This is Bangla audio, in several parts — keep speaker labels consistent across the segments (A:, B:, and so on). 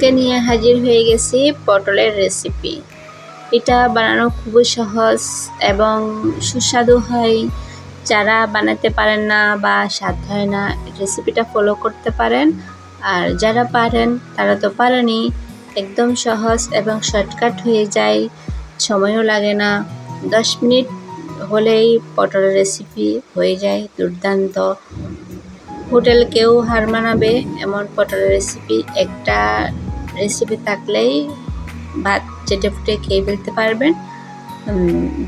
A: কে নিয়ে হাজির হয়ে গেছি পটলের রেসিপি। এটা বানানো খুবই সহজ এবং সুস্বাদু হয়। যারা বানাতে পারেন না বা স্বাদ হয় না, রেসিপিটা ফলো করতে পারেন। আর যারা পারেন তারা তো পারেনই। একদম সহজ এবং শর্টকাট হয়ে যায়, সময়ও লাগে না। 10 মিনিট হলেই পটলের রেসিপি হয়ে যায় দুর্দান্ত। হোটেলকেও হার মানাবে এমন পটলের রেসিপি। একটা রেসিপি থাকলেই ভাত চেটে ফুটে খেয়ে ফেলতে পারবেন।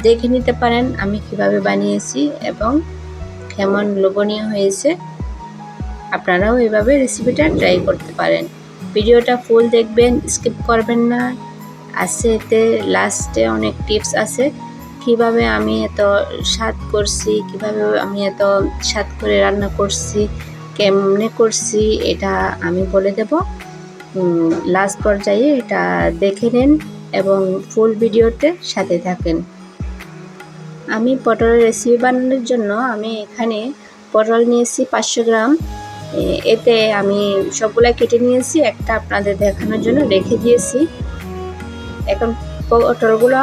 A: দেখে নিতে পারেন আমি কিভাবে বানিয়েছি এবং কেমন লোভনীয় হয়েছে। আপনারাও এভাবে রেসিপিটা ট্রাই করতে পারেন। ভিডিওটা ফুল দেখবেন, স্কিপ করবেন না। আছে এতে লাস্টে অনেক টিপস আছে, কিভাবে আমি এত স্বাদ করছি, কিভাবে আমি এত স্বাদ করে রান্না করছি, কেমনে করছি, এটা আমি বলে দেব। লাস্ট পর্যায়ে এটা দেখে নেন এবং ফুল ভিডিওতে সাথে থাকেন। আমি পটলের রেসিপি বানানোর জন্য আমি এখানে পটল নিয়েছি 500 গ্রাম। এতে আমি সবগুলা কেটে নিয়েছি, একটা আপনাদের দেখানোর জন্য রেখে দিয়েছি। এখন পটলগুলো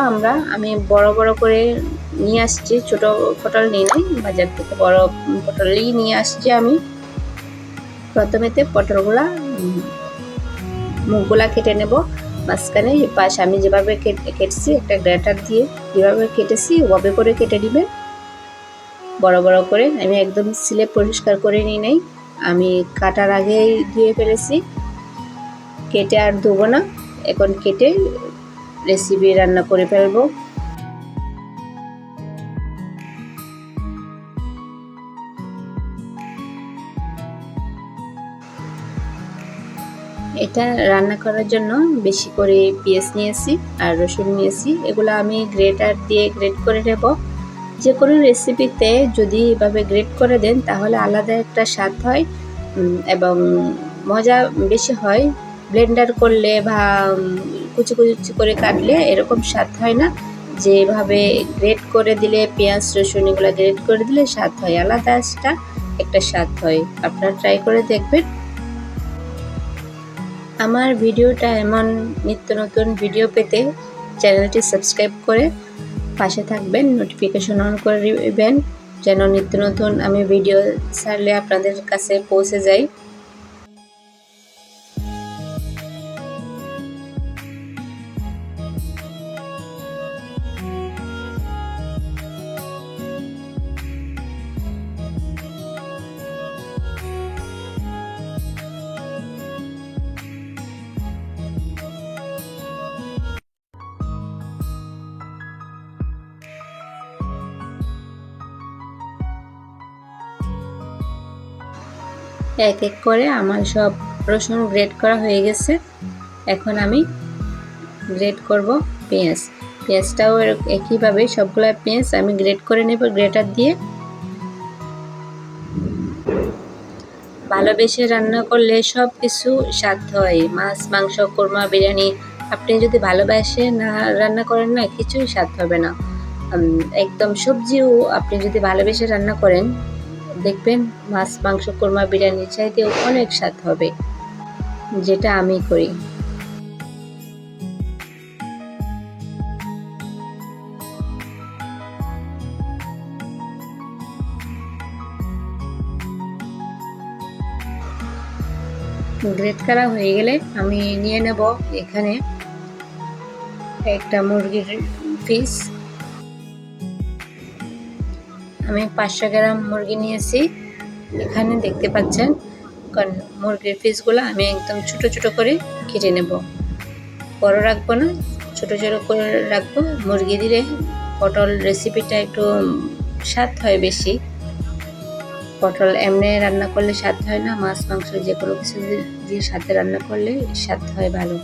A: আমি বড় বড় করে নিয়ে আসছি, ছোট পটল নিয়ে নাই, বাজার থেকে বড় পটলই নিয়ে আসছি আমি। প্রথমেতে পটলগুলা মুখগুলা কেটে নেব। মাঝখানে পাশ আমি যেভাবে কেটেছি একটা গ্রেটার দিয়ে যেভাবে কেটেছি ওভাবে করে কেটে নেবেন, বড় বড় করে। আমি একদম সিলে পরিষ্কার করে নিই নাই, আমি কাটার আগেই ধুয়ে ফেলেছি, কেটে আর ধুবো না। এখন কেটে রেসিপি রান্না করে ফেলবো। এটা রান্না করার জন্য বেশি করে পেঁয়াজ নিয়েছি আর রসুন নিয়েছি, এগুলো আমি গ্রেটার দিয়ে গ্রেট করে নেব। যে কোনো রেসিপিতে যদি এভাবে গ্রেট করে দেন তাহলে আলাদা একটা স্বাদ হয় এবং মজা বেশি হয়। ব্লেন্ডার করলে বা কুচি কুচি করে কাটলে এরকম স্বাদ হয় না। যেভাবে গ্রেট করে দিলে পেঁয়াজ রসুন এগুলো গ্রেট করে দিলে স্বাদ হয়, আলাদা একটা স্বাদ হয়। আপনারা ট্রাই করে দেখবেন। আমার ভিডিওটা এমন নিত্য নতুন ভিডিও পেতে চ্যানেলটি সাবস্ক্রাইব করে পাশে থাকবেন, নোটিফিকেশন অন করে দিবেন যেন নিত্য নতুন আমি ভিডিও ছাড়লে আপনাদের কাছে পৌঁছে যায়। এক এক করে আমার সব রসুন গ্রেট করা হয়ে গেছে। এখন আমি গ্রেট করব পেঁয়াজটাও একইভাবে সবগুলো পেঁয়াজ আমি গ্রেট করে নেব গ্রেটার দিয়ে। ভালোবেসে রান্না করলে সব কিছু স্বাদ হয়, মাছ মাংস কোরমা বিরিয়ানি। আপনি যদি ভালোবেসে না রান্না করেন না, কিছুই স্বাদ হবে না। একদম সবজিও আপনি যদি ভালোবেসে রান্না করেন দেখবেন মাছ মাংস কোরমা বিরিয়ানির চাইতেও অনেক স্বাদ হবে, যেটা আমি করি। গ্রেট করা হয়ে গেলে আমি নিয়ে নেব এখানে একটা মুরগির পিস। আমি 500 গ্রাম মুরগি নিয়েছি, এখানে দেখতে পাচ্ছেন। কারণ মুরগির পিসগুলো আমি একদম ছোট ছোট করে কেটে নেব, বড় রাখবো না, ছোট ছোট করে রাখবো। মুরগি দিলে পটল রেসিপিটা একটু স্বাদ হয় বেশি। পটল এমনি রান্না করলে স্বাদ হয় না, মাছ মাংস যে কোনো কিছু দিয়ে সাথে রান্না করলে স্বাদ হয় ভালো।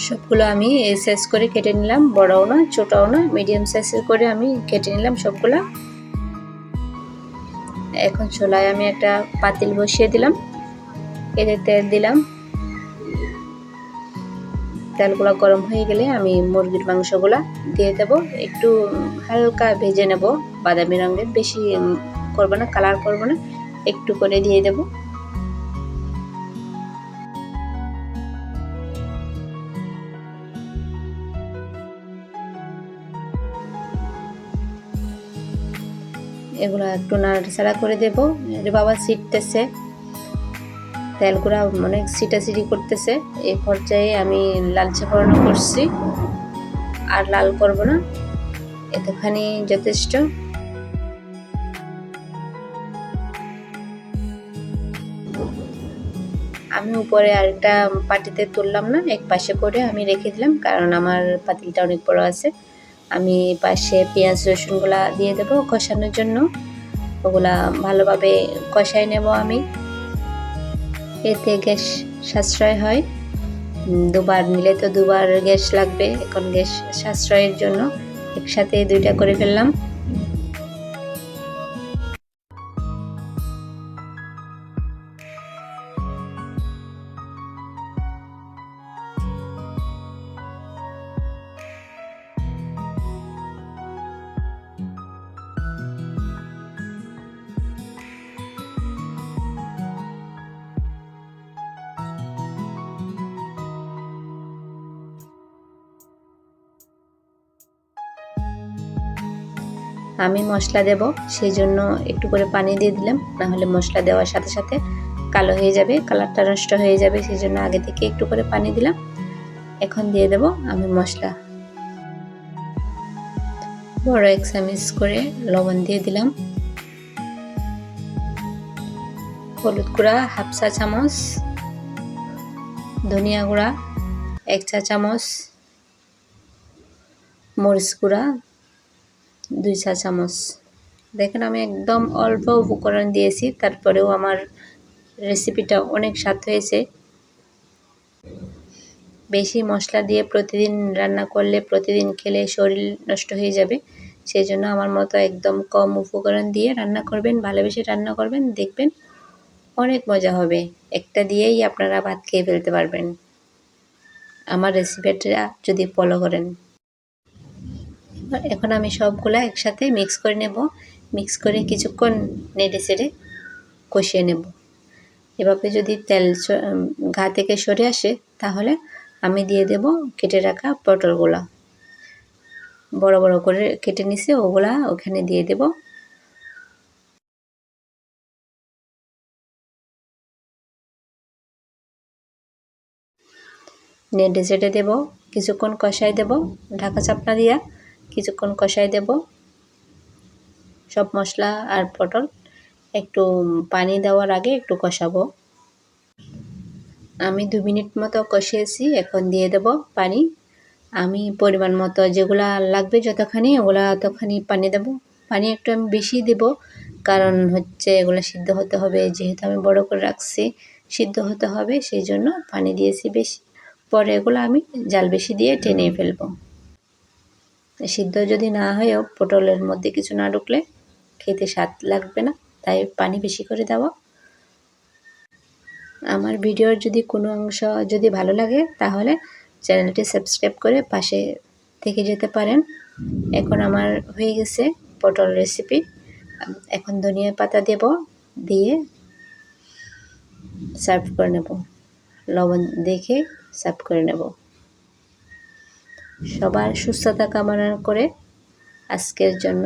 A: সবগুলো আমি এই সাইজ করে কেটে নিলাম, বড়ও না ছোটও না, মিডিয়াম সাইজের করে আমি কেটে নিলাম সবগুলা। এখন চুলায় আমি একটা পাতিল বসিয়ে দিলাম, এতে তেল দিলাম। তেলগুলো গরম হয়ে গেলে আমি মুরগির মাংসগুলো দিয়ে দেব। একটু হালকা ভেজে নেব, বাদামি রঙের, বেশি করবো না, কালার করবো না, একটু করে দিয়ে দেব। এগুলো একটু নাড়াচাড়া করে দেব। রে বাবা, ছিটতেছে, তেলগুলা অনেক ছিটাছিটি করতেছে। এই পর্যায়ে আমি লালচে ফোড়ন করছি, আর লাল করব না, এতখানি যথেষ্ট। আমি উপরে আরেকটা পাটিতে তুললাম না, এক পাশে করে আমি রেখে দিলাম, কারণ আমার পাতিলটা অনেক বড় আছে। আমি পাশে পেঁয়াজ রসুনগুলা দিয়ে দেবো কষানোর জন্য। ওগুলা ভালোভাবে কষাই নেব আমি। এতে গ্যাস সাশ্রয় হয়, দুবার নিলে তো দুবার গ্যাস লাগবে, এখন গ্যাস সাশ্রয়ের জন্য একসাথে দুইটা করে ফেললাম। আমি মশলা দেব, সেই জন্য একটু করে পানি দিয়ে দিলাম, না হলে মশলা দেওয়ার সাথে সাথে কালো হয়ে যাবে, কালারটা নষ্ট হয়ে যাবে, সেই জন্য আগে থেকে একটু করে পানি দিলাম। এখন দিয়ে দেব আমি মশলা। বড় 1 চামচ করে লবণ দিয়ে দিলাম। হলুদ গুঁড়া 1/2 চা চামচ, ধনিয়া গুঁড়া 1 চা চামচ, মরিচ গুঁড়া 2 চা চামচ। দেখেন আমি একদম অল্প উপকরণ দিয়েছি, তারপরেও আমার রেসিপিটা অনেক স্বাদ হয়েছে। বেশি মশলা দিয়ে প্রতিদিন রান্না করলে, প্রতিদিন খেলে শরীর নষ্ট হয়ে যাবে। সেই জন্য আমার মতো একদম কম উপকরণ দিয়ে রান্না করবেন, ভালোবেসে রান্না করবেন, দেখবেন অনেক মজা হবে। একটা দিয়েই আপনারা ভাত খেয়ে ফেলতে পারবেন, আমার রেসিপিটা যদি ফলো করেন। এখন আমি সবগুলা একসাথে মিক্স করে নেব। মিক্স করে কিছুক্ষণ নেড়ে চেড়ে কষিয়ে নেব। এভাবে যদি তেল গা থেকে সরে আসে, তাহলে আমি দিয়ে দেব কেটে রাখা পটলগুলা। বড় বড় করে কেটে নিছি, ওগুলা ওখানে দিয়ে দেব। নেড়ে চেড়ে দেব, কিছুক্ষণ কষাই দেব, ঢাকা চাপনা দিয়া কিছুক্ষণ কষাই দেব সব মশলা আর পটল। একটু পানি দেওয়ার আগে একটু কষাবো। আমি 2 মিনিট মতো কষিয়েছি, এখন দিয়ে দেব পানি। আমি পরিমাণ মতো যেগুলা লাগবে যতখানি, ওগুলা ততখানি পানি দেব। পানি একটু আমি বেশি দেব, কারণ হচ্ছে এগুলো সিদ্ধ হতে হবে, যেহেতু আমি বড় করে রাখছি, সিদ্ধ হতে হবে, সেই জন্য পানি দিয়েছি বেশি। পরে এগুলো আমি জাল বেশি দিয়ে টেনে ফেলবো। সিদ্ধ যদি না হয়েও পটলের মধ্যে কিছু না ঢুকলে খেতে স্বাদ লাগবে না, তাই পানি বেশি করে দেওয়া। আমার ভিডিওর যদি কোনো অংশ যদি ভালো লাগে, তাহলে চ্যানেলটি সাবস্ক্রাইব করে পাশে থেকে যেতে পারেন। এখন আমার হয়ে গেছে পটল রেসিপি। এখন ধনিয়া পাতা দেব, দিয়ে সার্ভ করে নেব। লবণ দেখে সার্ভ করে নেব। সবার সুস্থতা কামনা করে আজকের জন্য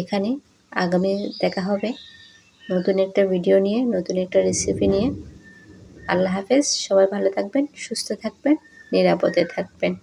A: এখানে, আগামী দেখা হবে নতুন একটা ভিডিও নিয়ে, নতুন একটা রেসিপি নিয়ে। আল্লাহ হাফেজ। সবাই ভালো থাকবেন, সুস্থ থাকবেন, নিরাপদে থাকবেন।